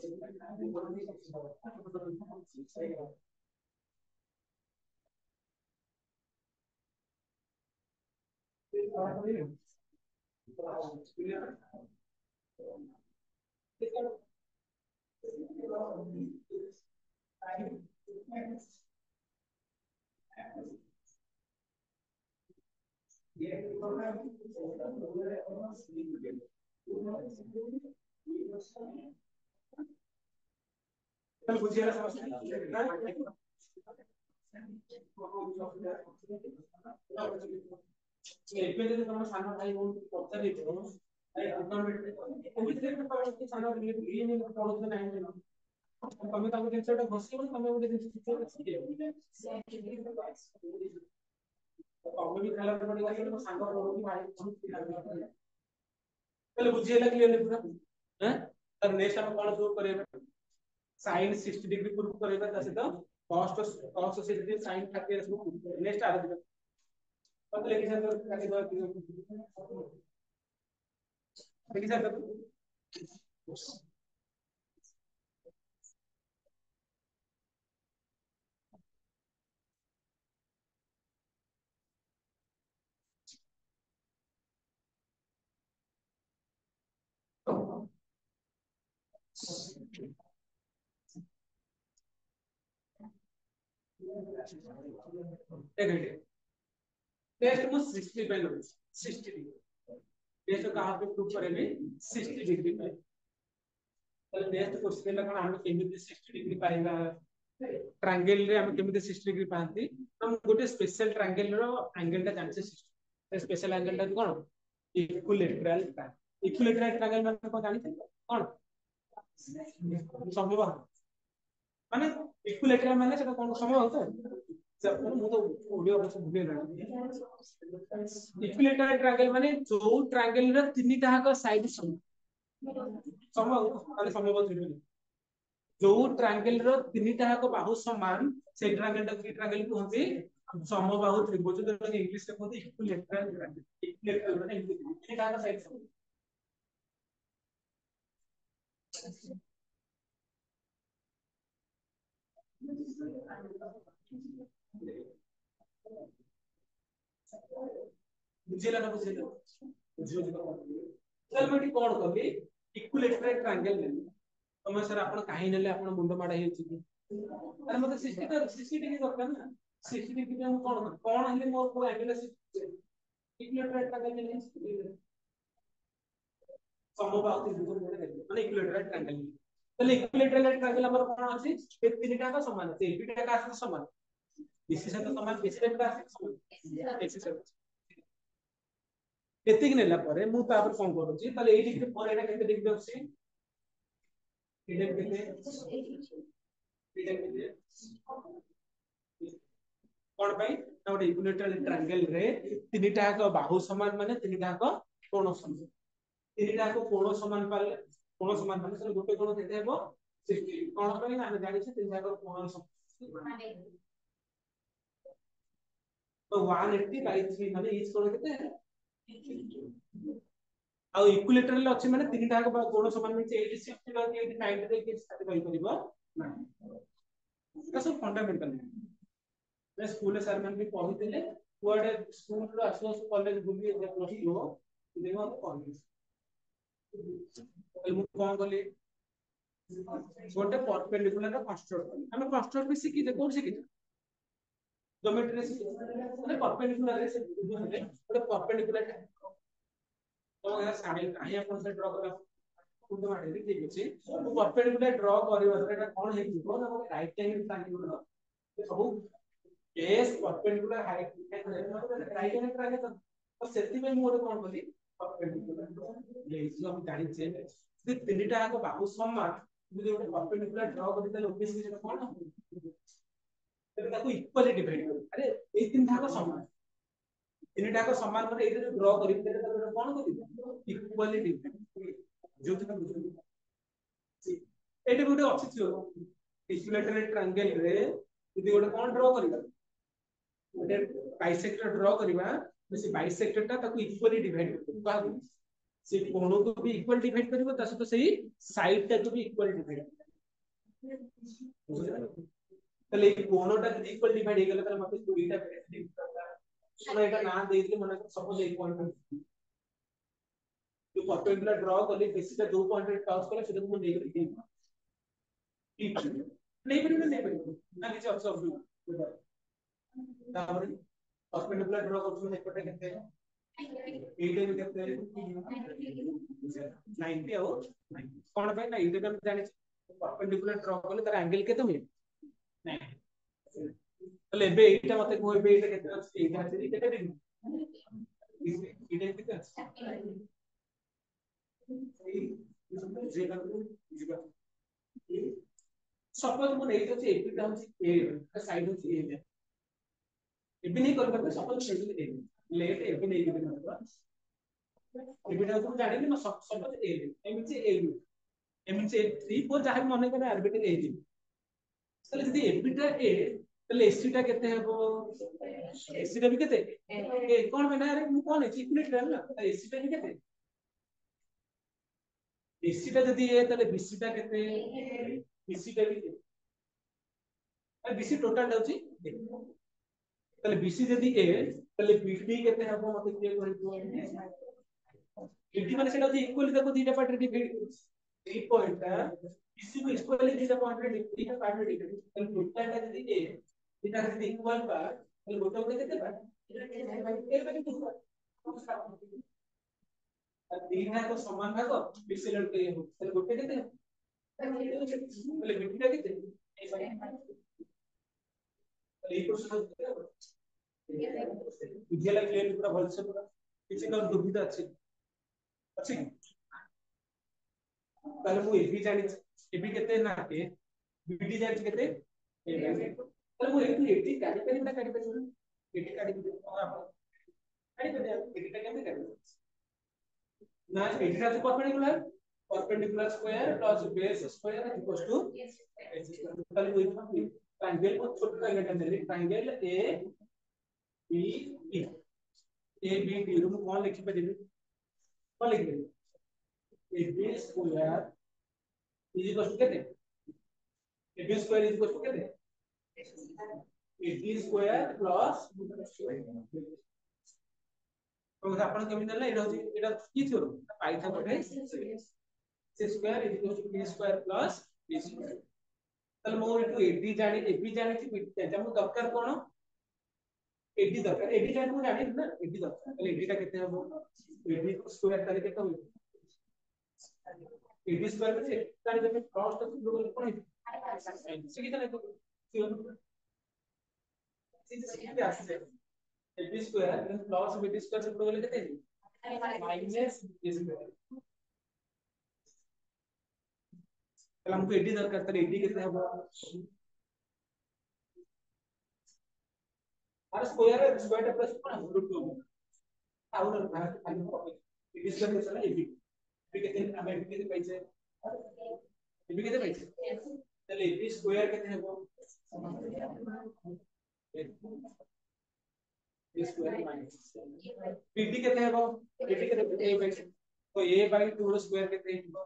कल बुझिएगा समझ ଏବେ ଯଦି ତମ ସାନ ଭାଇ ଭଉଣୀ ପଚାରିଥିବ ଏମିତିରେ ବି ସାନ ପଢୁଥିଲେ ନାହିଁ ତମେ ତାକୁ ଜିନିଷଟା ଘଷିବ ତମେ ଗୋଟେ ଜିନିଷ ତମେ ବି ଖେଳ ପଡିଗଲେ ମୋ ସାଙ୍ଗ ପଢୁକି ଭାଇ ତାହେଲେ ବୁଝିହେଲା କ୍ଲିୟରଲି ପୁରା ତାର ନେକ୍ସଟ ଆମେ କଣ ପ୍ରୁଭ କରିବା sin 60 डिग्री प्रूफ करेगा ता सहित cos 60 डिग्री sin 30 सब नेक्स्ट आ जाएगा पता लेके सर काटी दो देखिए सर टेस्ट में 60 पे लो 60 डिग्री टेस्ट कहां पे प्रूव करेंगे 60 डिग्री पे तो नेक्स्ट क्वेश्चन ला हम केमिति 60 डिग्री पाइबा ट्रायंगल रे हम केमिति 60 डिग्री पांती हम गोटे स्पेशल ट्रायंगल रो एंगल ता जानसे 60 स्पेशल एंगल ता कोन इक्विलेटरल ट्रायंगल माने को जानते कोन समझबा माने इक्विलेटरल माने सेटा कोन समय होता है मु तो ओडियो भाषा भूले ना इक्विलेटरल ट्रायंगल माने जो ट्रायंगल रा तीन टाका साइड समय समय बदल जो ट्रायंगल रो तीन टाका बाहु समान से ट्रायंगल टा की ट्रायंगल कहते समबाहु त्रिभुज जो इंग्लिश में कहते इक्विलेटरल ट्रायंगल इक्विलेटरल माने तीन टाका साइड बुझिला ना बुझिला बुझियो चल मैं कोन करबी इक्विलेटरल ट्रायंगल ले तमे सर आपण काहे नेले आपण मुंड माडा हेछि कि अरे मते 60 डिग्री दरकार ना 60 डिग्री में कोन हले मोर को एंगल इक्विलेटरल ट्रायंगल ले समबाहु त्रिभुज माने इक्विलेटरल ट्रायंगल तो इक्विलेटरल ट्रायंगल हमर कोन अछि ए तीनटा का समान छै बीटा का समान बीसी से तो समान बीसी का समान एसी से एतिक नेला परे मु तापर कोन करूची ताले 8 डिग्री पर एटा केते डिग्री अछि एटा केते कोन भाई ना ओटे इक्विलेटरल ट्रायंगल रे तीनटा का बाहु समान माने तीनटा का कोण समान तीनटा को कोण समान पाले कोण समान माने सर गोटे कोण केते हेबो कौन पे ना जानी से तीन जाकर कौन तो 180 बाय 3 माने इच कोण केते आ इक्विलेटरल अछि माने तीन टा कोण समान में 80 60 ला 90 रे के साथ कहि परिबो ना एटा सब फंडामेंटल मैं स्कूल सर मैंने भी पढ़ी कुआडे स्कूल रो आसो कॉलेज बुली प्लस 2 देखो कॉलेज मु कोन गली गोटे परपेंडिकुलर कंस्ट्रक्ट हम कंस्ट्रक्ट भी सीखी थे कोन सीखी ज्योमेट्री रे सीखी माने परपेंडिकुलर रे से गोटे परपेंडिकुलर तो यार साइड आई अपन से ड्रा करा कुछ माने ठीक अछि तो परपेंडिकुलर ड्रा करिवा एटा कोन हे जीवो ना राइट एंगल ट्रायंगल सब base perpendicular height right angle triangle तो सेति में मोर कोन बोली परपेंडिकुलर ये जो हम जानि छे से तीनटा को बाहु समान যদি ଗୋଟେ परपेंडिकुलर ड्रा करि ताले ऑब्वियसली सेटा कोन तेरे ताको इक्वली डिवाइड कर अरे ए तीनटा को समान तीनटा को समान करे एते जो ड्रा करि तेरे ताको कोन करि इक्वली डिवाइड जो तक एटे गोटे अछि थियो इक्विलेटरल ट्रायंगल रे यदि गोटे कोन ड्रा करिबा गोटे बाइसेक्टर ड्रा करिबा से बाइसेक्टर ता ताको इक्वली डिवाइड करबा से कोण को भी इक्वल डिवाइड करबो तासे तो सही साइड टा को भी इक्वल डिवाइड तले कोणटा इक्वल डिवाइड हे गेला त मते दुईटा सुना एटा ना दे दिले मन सपोज 1 पॉइंट जो परपेंडिकुलर ड्रा करले बेसिक 2 पॉइंट टच करले सेटा को नहीं करी ठीक नहीं परिबो ना नीचे ऑब्जर्व तापर परपेंडिकुलर ड्रा करछो एपटे केते 8 में केते 90 और कोन भाई ना इधर हम जाने परपेंडिकुलर ड्रा करले तार एंगल केते मिले नहीं तले बे एटा मते कोइ बे एटा केते अछि एटा अछि केते डिग्री एटा केते अछि सपोज मु नहीं अछि एटा अछि ए साइड अछि ए एबी नहीं कर पाबे सपोज सेट ए लेट एबी नहीं कर पाबे एबी ना तुम जानि ना सपोज ए एम से 3 4 जहां मने करे आर्बिट्रेरी ए जी তাহলে যদি এবিটা এ তাহলে এসিটা কেতে হবো এসিটা বি কেতে এ কোন মানে আরে মু কোন আছে ইকুইলেটরাল না এসিটা বি কেতে এসিটা যদি এ তাহলে বিসিটা কেতে বিসিটা বি আর বিসি টোটাল হচ্ছে তাহলে বিসি যদি এ তাহলে বিডি কেতে হবো মতে ক্লিয়ার করিবো বিডি মানে সেটা হচ্ছে ইকুয়ালি দেখো দুইটা পার্টে ডিভাইড করছি এই পয়েন্টটা বিসি को ইকুয়ালি দুইটা পার্টে দুইটা পার্টে ডিভাইড তাহলে টোটালটা যদি এ এটা যদি ইকুয়াল পার্ট তাহলে গোটা গোটা কেতে পার্ট এর মানে কি আর তিনটা তো সমান ভাগ বিসি লড়কে हो তাহলে গোটা কেতে তাহলে বিডিটা কেতে এই প্রশ্ন বুঝিলা ক্লিয়ার পুরো ভালসে পুরো কিছু কোন দুবিধা আছে আছে তাহলে মু এবি জানি এবি কেতে না কে বিডি জানি কেতে এবি তাহলে মু এটি কাটি পারি না কাটি পারি এটি কাটি দিই আপন কাটি দে এটিটা কেমনে কাটি না এটিটা তো perpendicular square plus base square equals to ताहले ওই ट्रायंगल को छोटा ट्रायंगल টা triangle A B D A B D रो कोन लिखि परिबे कोन लिखि A B square is equal to केते A B square is equal to केते ए बी स्क्वायर प्लस तो आपण केमि देला एटा की थियो पाइथन कोठे c square is equal to b square plus b square तल मो इटू ab जानि थी बिटा मो दरकार कोन ab दरकार ab जानि मो जानि ना ab दरकार तले ab टा केते हबो ab स्क्वायर ताले केते हो ab स्क्वायर में ताले जब क्रॉस तक लोग कोन से कितना है सीधे आसे ab square plus b square से लोग केते माइनस b स्क्वायर तले हमको 80 दरकार तले 80 कितने होगा और स्क्वायर प्लस रूट 2 और खाली 80 स्क्वायर चला 80 कितने हमें कितने पैसे এবি কেতে পাইছে তাহলে এবি স্কয়ার কেতে হবো ए स्क्वायर माइनस बीडी केते हबो बीडी केते a बाय तो a बाय 2 रो स्क्वायर केते हबो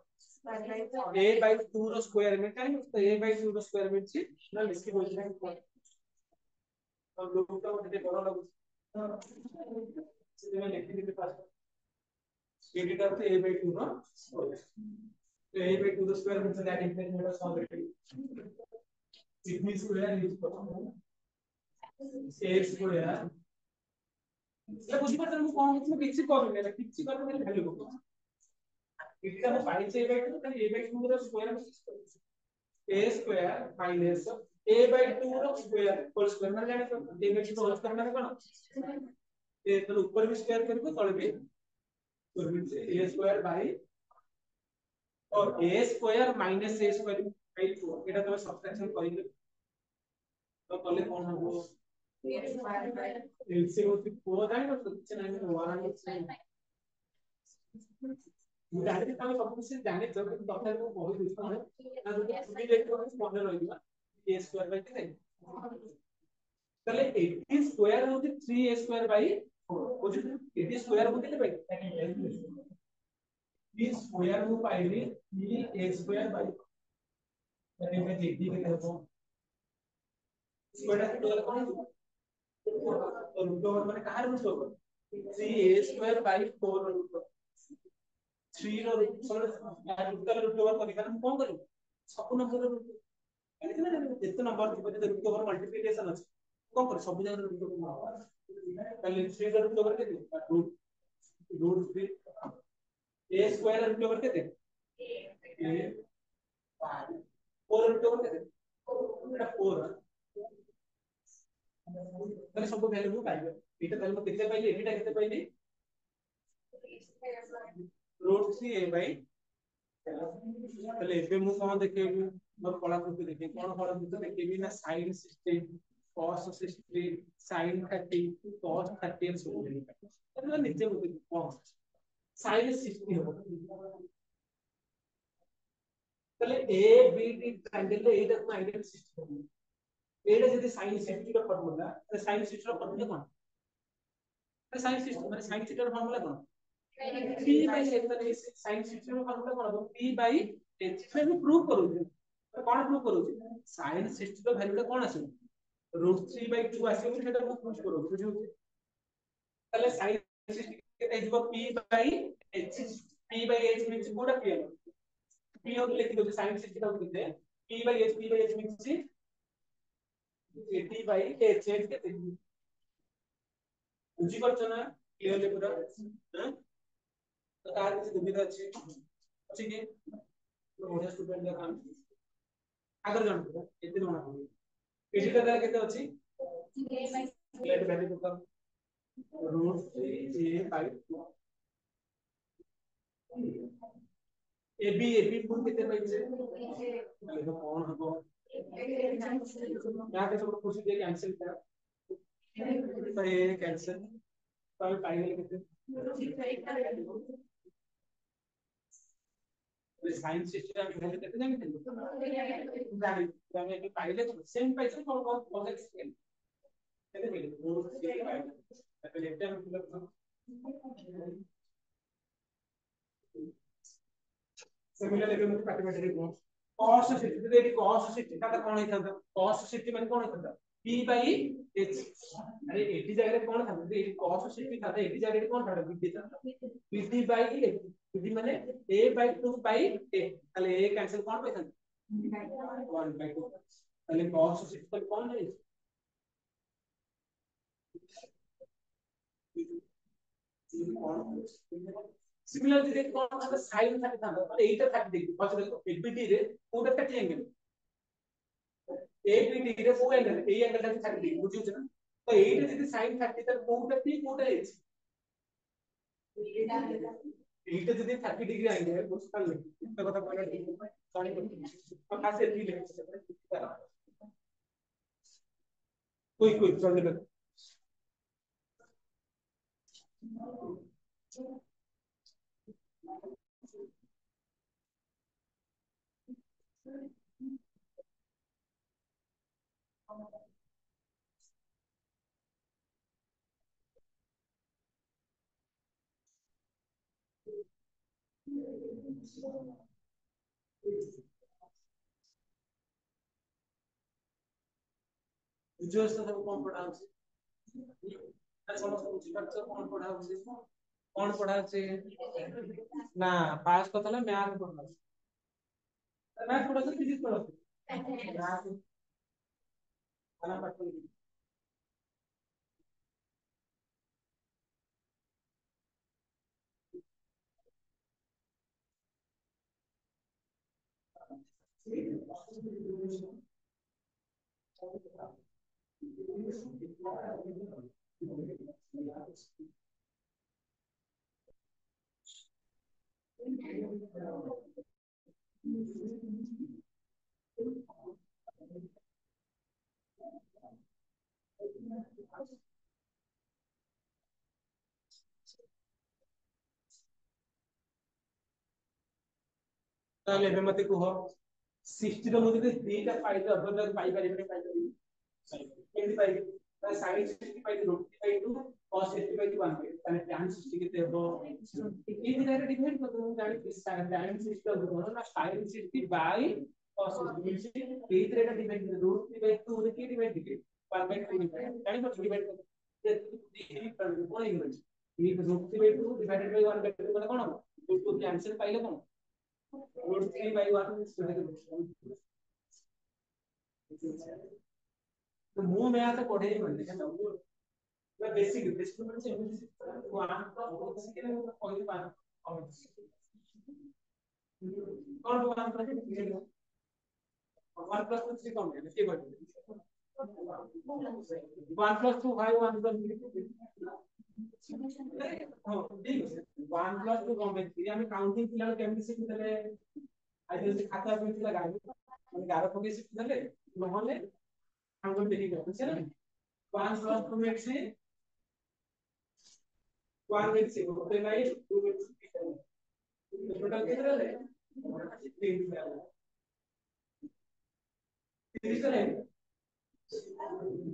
a बाय 2 रो स्क्वायर में काई तो a बाय 2 रो स्क्वायर में छी ना लिखि बोल रहे हैं तो लोग तो मते बड़ा लागु से मैं लिखि देते पास बीडी का तो a बाय 2 रो स्क्वायर तो a बाय 2 रो square means that infinite is already sigma square is a square ये बुझी पर तुमको कौन इसमें किसी कॉल में किसी कर में वैल्यू को इसका मैं पाई से a/2 तो a/2 का square a square minus a/2 रो स्क्वायर होल स्क्वायर मतलब जाने तो a/2 होल स्क्वायर मतलब कौन ए तो ऊपर भी स्क्वायर करबो तळे भी तो a स्क्वायर बाय और a square minus a square by 2 एटा तो सब्ट्रैक्शन करिले तो कले कोन हो एलसीएम होती 4 जाने तो कुछ नहीं 1 डायरेक्ट हम सब कुछ जाने तो डॉक्टर को बहुत इतना है ना तो भी देखो मने रहिबा a स्क्वायर बाय केते तले 80 स्क्वायर होती 3a स्क्वायर बाय 4 बुझि 80 स्क्वायर हो केते बाय 3 स्क्वायर हो पाइले 3a स्क्वायर बाय तले में 80 केते हो स्क्वायर का टोटल कौन तो रूट ओवर माने कहार root over 3a square by 4 root over 3 रो रूट ओवर करी हम कोन करू सब नंबर रूट जितने नंबर थे रूट ओवर मल्टीप्लिकेशन अछि कोन कर सब जगह रूट ओवर पहले 3 रो रूट ओवर के root root 3 a square root over के a 4 रूट ओवर के 4 तले सब वैल्यू पाइबे एटा तले केते पाइले एटा केते पाइले रूट 3a बाय तले एबे मु कोन देखेबी मोर कलाकृति देखे कोन कलाकृति देखेबी ना sin 60 cos 60 sin 30 cos 30 सब देखेबी तले नीचे बोल कोन sin 60 हो तले a b d ट्रायंगल ले एटा को आइडियल 60 हो एटा जदी sin 60 रो फार्मूला तो sin 60 रो फार्मूला कोन sin 60 माने sin 60 रो फार्मूला कोन p by h माने sin 60 रो फार्मूला कोन हो p by h फिर मैं प्रूव करू तो कोन प्रूव करू sin 60 रो वैल्यू कोन आसे √3/2 आसे बोली सेटा मैं प्रूव करू बुझियो तले sin 60 केते हिबो p by h मींस कोडा p p हो लिखि दो sin 60 का केते p by h means 80 by h केते बुझी परछ ना क्लियरली पूरा हां तो तार किसी दुविधा अछि अछि कि तो ओडा स्टूडेंट का काम अगर जान एते जणा पड़ी एटी का केते अछि लेट वैल्यू को √3a/2 ab फुल केते पाइছে देखो कौन हबो यहां पे सब कुछ दे कैंसिल कर तो ये कैंसिल तो फाइनल केते साइन सिस्टम वैल्यू केते जानि जानि तमे कि पाइले सेम पाइছে कोन कोन कॉम्प्लेक्स स्केल केते मिले √3 पहले लेटर सिमिलर लेवल में मैथमेटिक्स को cos 60 देखि cos 60 का कोन हिथांदा cos 60 माने कोन हिथांदा p by h अरे 80 जगह रे कोन था ए cos 60 था 80 जगह रे कोन था pt था pt by h pt माने a by 2 by a ताले a कैंसिल कोन पे था 1 by 2 ताले cos 60 पर कोन है सिमिलरली देख कोन था sin 30 था और 8 30 देख बस देखो एबीटी रे कोटा 30 एंगल एबीटी रे को एंगल ए एंगल ता 30 डिग्री बुझियो ना तो 8 जदी sin 30 तर कोटा p कोटा h 8 जदी 30 डिग्री एंगल बुझ कर ले इतना কথা বলা ঠিক সরি और खास से लिख कोई चल दे विजुअल्स तो सब कौन पढ़ा होछि समस्त स्ट्रक्चर कौन पढ़ा होछि कौन पढ़ा होछि ना पास कतला मैथ पढ़ा मैथ पढ़ा फिजिक्स पढ़ा मैथ खाना पढ़ा ताले में मते को 60 रो मते दीटा फाइल अदर पाई पाई केमती पाई sin 60 पाई रूट 3 2 cos 60 पाई 1 ताने tan 60 केते हो ई दिना रे डिफाइन कर दो जानि tan 60 हो ना sin 60 बाय cos 60 ई दिना रे डिफाइन कर रूट 3 बाय 2 रे के डिफाइन कर 1 बाय 3 डिफाइन जानि को डिफाइन कर ये कर कोन इंग्लिश ई root 3 by 2 divided by 1 by 2 मतलब कोन रूट 2 कैंसिल पाइले कोन रूट 3 बाय 1 तो मुंह में आता पढ़े ही बनने का मैं बेसिक बेसिक में से वन प्लस के लिए कोई बात कौन वन प्लस 3 कौन है के बात 1 प्लस 2 5 1 प्लस हां ठीक है 1 प्लस 2 कौन है हमें काउंटिंग पिला केमिति शिखितले आज जैसे खाता पे पिला गावी মানে 11 পকে শিখলে নহলে हम देखि गयो बुझे ना 1 प्लस 2 में से 1 में से होते नहीं 2 में से टोटल कितना है 3 है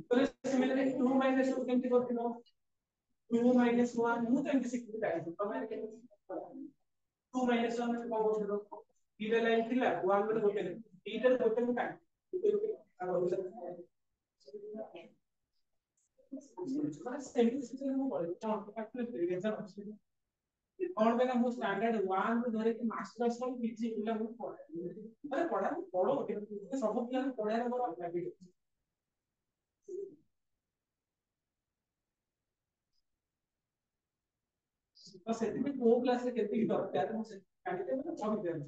तो सिमिलरली 2 माइनस 2 केमती करते हो 2 माइनस 1 ମୁଁ ତ ଏମିତି ଶିଖିଥିଲି ତମେ କେମିତି 2 माइनस 1 में କଣ କରୁଥିଲ ଦିଟା ଲାଇନ ଥିଲା 1 ମାନେ ଗୋଟେ ଲାଇନ ଦିଟା ଗୋଟେ ମୁଁ କାଟି ମାନେ ସେମିତି ସିଚୁଏସନ ମୁଁ କହିବି କଣ ପାଇଁ ନା ମୁଁ ଷ୍ଟାଣ୍ଡାର୍ଡ 1 ରୁ ଧରିକି ମାଷ୍ଟର ସହ ପିଜି ପିଲାଙ୍କୁ ପଢାଏ ମାନେ ପଢା ପଢો ସବୁ ପିଲାଙ୍କୁ ପଢାଇବାର ମୋର ହ୍ୟାବିଟ ଅଛି तो ସେଥିପାଇଁ କୋଉ କ୍ଲାସ ରେ କେତିକି ଦରକାର ମୁଁ କାଢିଦେବି ନା କହିଦେବି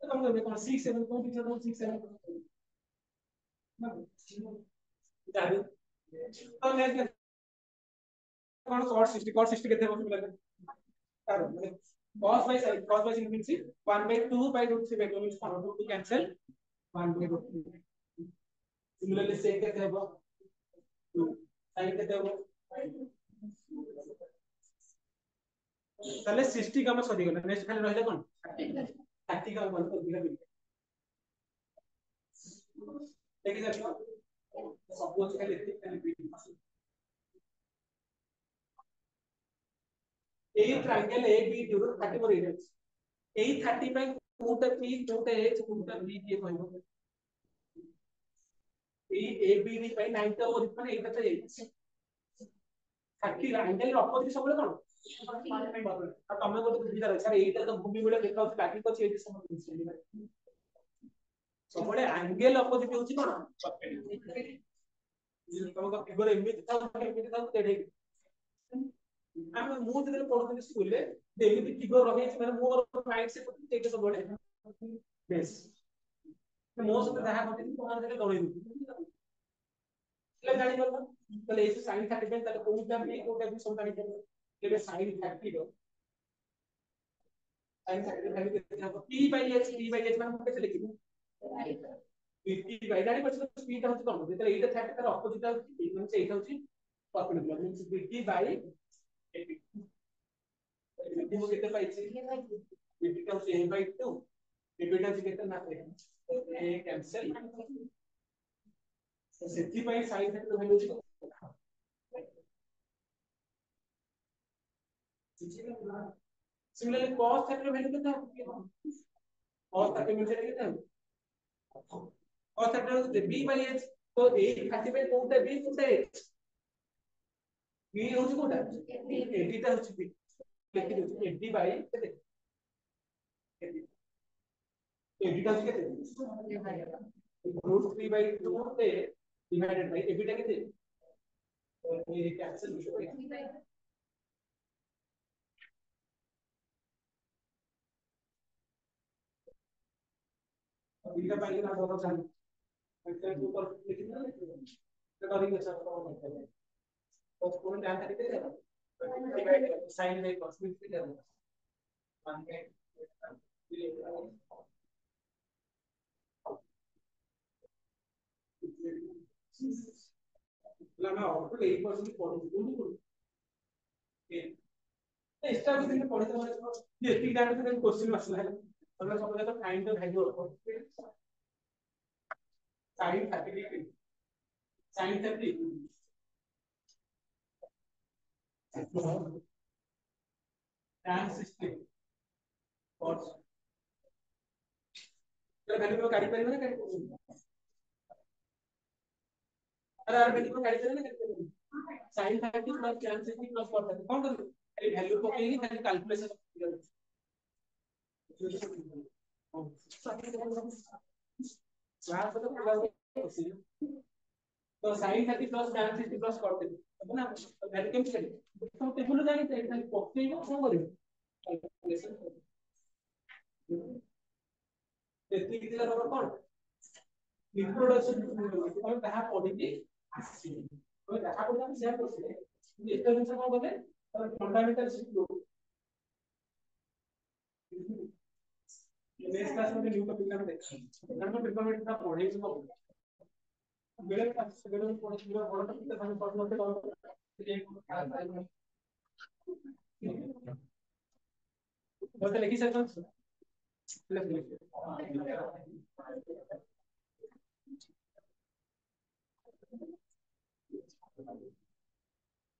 ତମେ ଏବେ କଣ 6 7 କୋଉ ଟିଚର ଦଉ 6 7 ଜାଣି ତ ନେକ୍ସଟ କଣ cos 60 କେତେ ହବ ପିଲା ତାର ମାନେ cos by sin means 1 by 2 by root 3 by 2 means 1 root 2 cancel 1 by root 3 similarly sec केते हबो 2 sin केते हबो তাহলে 60 কাম সরি গলা নেক্সট খালি রহিলা কোন 30 কাম বন্ধ করে দিলা দেখি যাচ্ছ সপোজ খালি খালি এই ট্রায়াঙ্গেল ABD ରୁ 30 por ହେଇଯାଉଛି ଏଇ 30 ପାଇଁ କୋଉଟା P କୋଉଟା H କୋଉଟା B କିଏ କହିବ ଏଇ ABD ପାଇଁ 9 ଟା ଓରି ମାନେ ଏଇଟା ତ ହେଇଛି 30 ଆଙ୍ଗେଲ ଅପୋଜିଟ ସବୁବେଳେ କଣ ଆଉ ତମେ ଗୋଟେ ବୁଝିବାର ଅଛି ଏଇଟା ତ ଭୂମି ଭଳିଆ ଦେଖାଉଛି ବାକି ଅଛି ଏଇଠି ସମସ୍ତେ ସବୁବେଳେ ଆଙ୍ଗେଲ ଅପୋଜିଟ ହେଉଛି କଣ ତମକୁ ଫିଗର ଏମିତି ଥାଉ ଏମିତି ଥାଉ ତେଢେ ଆମେ ମୁଁ ଯେତେବେଳେ ପଢୁଥିଲି ସ୍କୁଲରେ ଏମିତି ଫିଗର ରହିଛି ମାନେ ମୋର ମାଇଣ୍ଡ ସେଟ ସେଇଟା ସବୁବେଳେ ବେଶ ମୋ ସହିତ ଯାହା ଘଟିଛି ତମର ସେଟା ଜଣେଇ ଦଉଛି ହେଲେ ଜାଣିପାରିଲ ତାହେଲେ ଏଇ ସାଇନ୍ 30 ପାଇଁ ତାହେଲେ କୋଉଟା ବି କୋଉଟା ବି ସବୁ ଜାଣିପାରିବ ଏବେ ସାଇନ୍ 30 ର ସାଇନ୍ 30 ଭ୍ୟାଲୁ କେତେ ହବ p by h ମାନେ ମୁଁ କେତେ ଲେଖିବି p by ଜାଣି ପାରୁଛ p ଟା ହଉଛି କଣ ଯେତେବେଳେ ଏଇଟା 30 ତାର ଅପୋଜିଟ ହଉଛି p ମାନେ ସେଇଟା ହଉଛି perpendicular means p by ab ମୁଁ କେତେ ପାଇଛି p ଟା ହଉଛି a by 2 ab ଟା ହଉଛି କେତେ ନା a cancel ସେଥିପାଇଁ ସାଇନ୍ 30 ର ଭ୍ୟାଲୁ ହଉଛି Similarly, cos 30 ର value କେତେ ହେବ? cos 30 ମିଳିছে କେତେ ହେବ? cos 30 ର b by h तो 8 30 कोनटा b कोनटा h b होची कोनटा 80 टा होची b लेखि दउची 80 by केते 80 टा होची केते √3 by 2 তে divided by ab টা केते ये कैंसिल हो बीटा पाइले ना दोनों जान मतलब ऊपर लिखना है तो कभी अच्छा होता है तो कौन ध्यान करके डिवाइड साइन में cos में क्या होगा मान के लगा आउटपुट 8% पॉजिटिव एक्स्ट्रा भी दिन पढ़ते हैं ये एतिक जाने से क्वेश्चन आसला है मतलब सब जगह find the value of sin 30 sin 30 tan 60 cos तो वैल्यू को काटी परिबे ना काटी अरे यार वैल्यू को काटी परिबे ना काटी sin 30 plus tan 60 plus cos 30 कौन कर ये वैल्यू को कहीं खाली कैलकुलेशन क्लास मतलब तो sin 30 plus tan 60 plus cos 30 है ना वैल्यू केम चले तो टेबल जानी चाहिए खाली पक्के को कौन करे कैलकुलेशन एतिक दिला रहा कौन इंट्रोडक्शन और कहा पढ़िके आसी तो कहा पढ़ा हम शेयर करते हैं एटा जिंस कौन बोले फंडामेंटल शिखलो नेक्स्ट क्लास में न्यू टॉपिक में देखते हैं हम पेपर का पढ़े को मेरे पास मेरे को पूरा बड़ा टॉपिक हम पढ़ने को बस लिखी सकते हैं